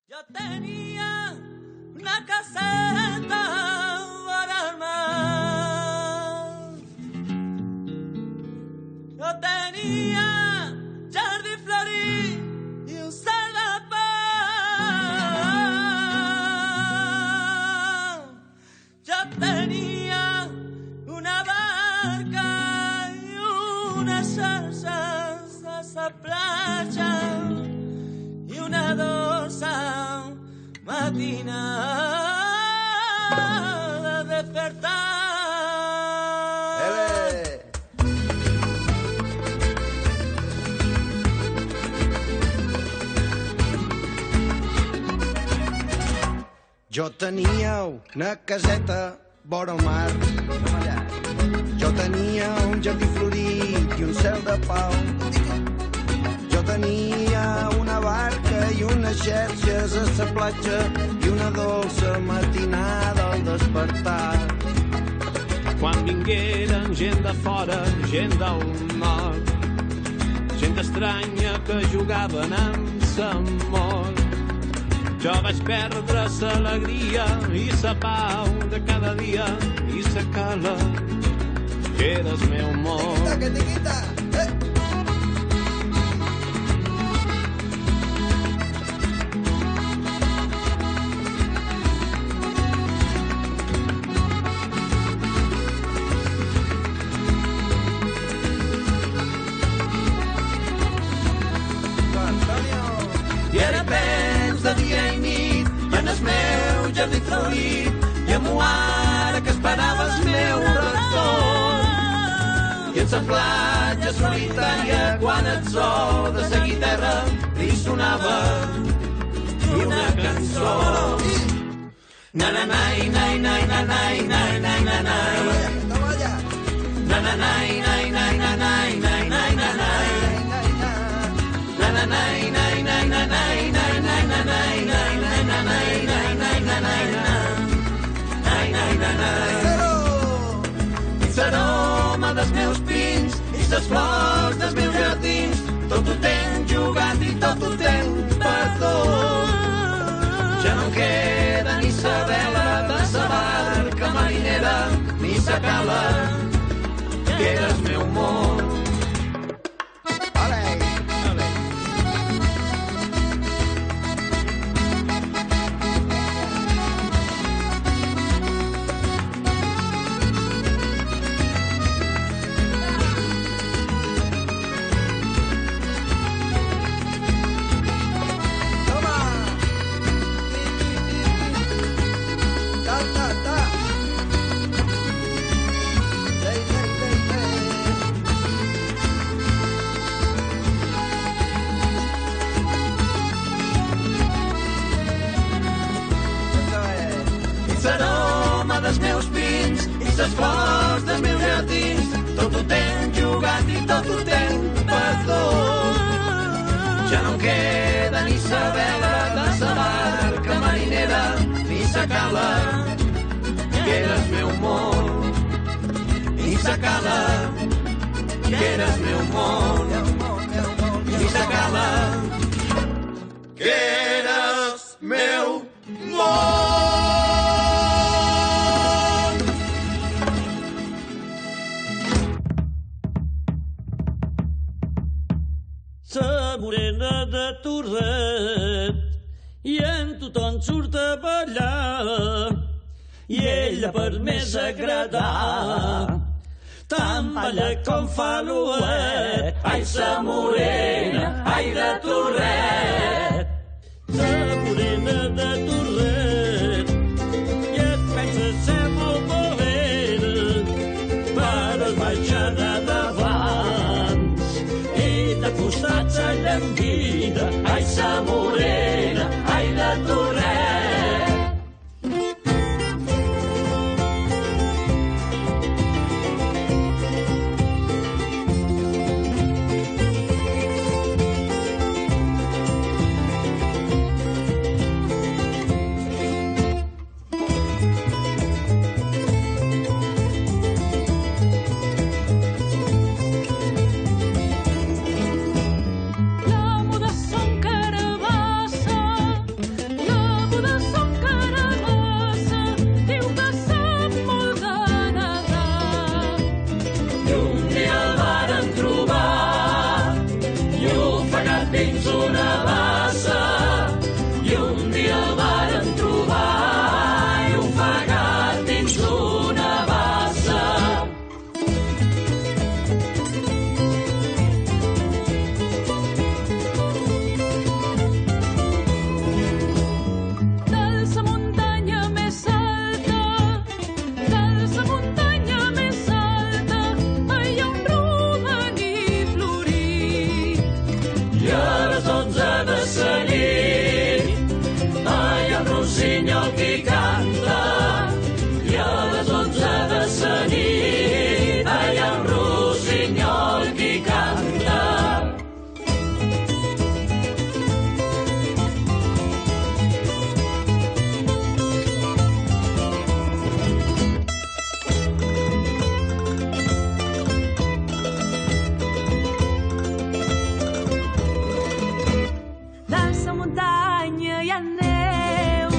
Yo tenía una caseta para el mar. Yo tenía jardí florí y un cel de pau. Yo tenía una barca y unas salsas a esa playa y una dosa matinada de despertar. Jo tenia una caseta vora el mar. Jo tenia un jardí florit i un cel de pau. Jo tenia una barca i unes xerxes a la platja i una dolça matinada al despertar. Quan vingueren gent de fora, gent del nord, gent estranya que jugaven amb l'amor, jo vaig perdre l'alegria i la pau de cada dia i la cala que era el meu món. Tiquita, I era temps de dia i nit en el meu jardí florit i amb ara que esperava el meu retorn. I en la platja solitària quan el sol de la guitarra li sonava una cançó. Na na na na na na na na na na na na na na na na na na l'aroma dels meus pins i les flors dels meus jardins, tot ho tenc jugat i tot ho tenc perdut. Ja no queda ni sa vela de sa barca marinera ni sa cala que era el meu món. L'aroma dels meus pins i les flors dels meus jardins, tot ho tenc jugat i tot ho tenc perdut. Ja no queda ni sa vela de sa barca marinera ni sa cala que era el meu món. Ni sa cala que era el meu món. Ni sa cala que era el meu món. La morena de Torret i en tothom surt a ballar i ella per més agradar tant balla com fa l'uet. Ai, sa morena, ai de Torret, sa morena de Torret, i et penses ser molt morena però es baixa de davant i de costat sa llanguida. Ai, sa morena, ai de Torret. muntanya hi ha neu,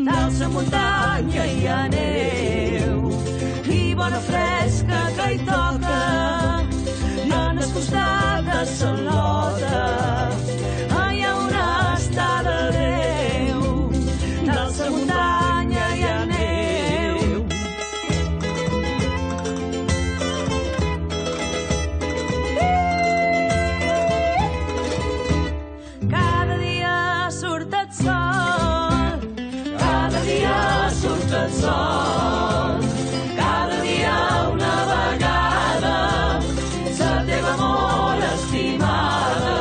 dalt la muntanya hi ha neu, i bona fresca que hi toca, en el costat de Salota, hi ha una estada Déu, dalt la muntanya hi ha neu. Cada dia surt el sol, cada dia surt el sol, cada dia una vegada, la teva amor estimada,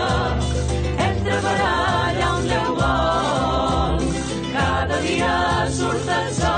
entra per allà on Déu vol, cada dia surt el sol.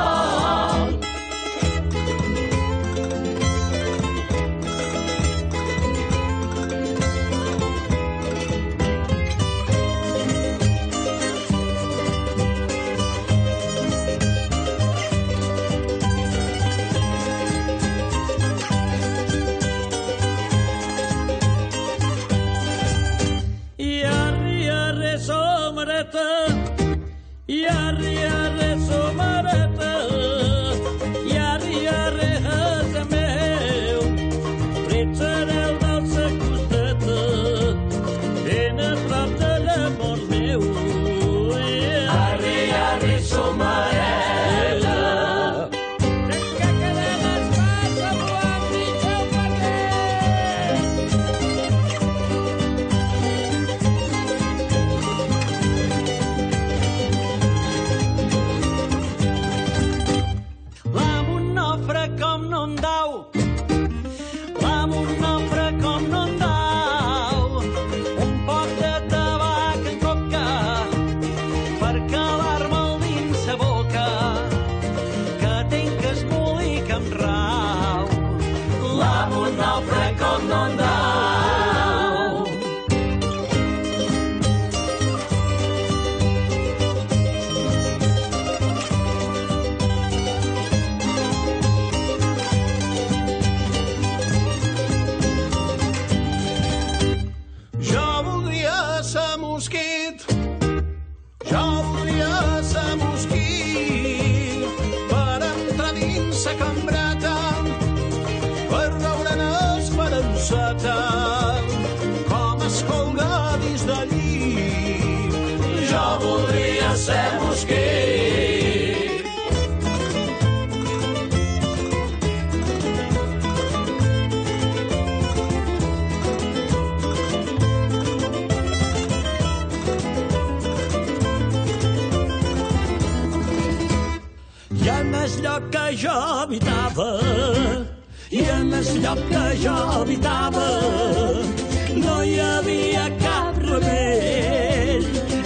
Que jo habitava, i en el lloc que jo habitava no hi havia cap remei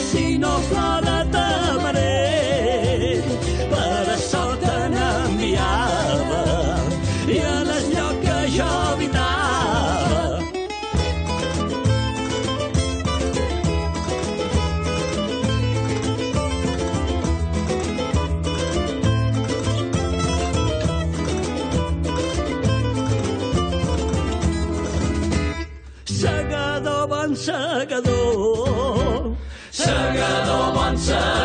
sinó flor de tamarer. Per això te n'enviava, i en el lloc que jo habitava segador, bon segador, segador, bon segador.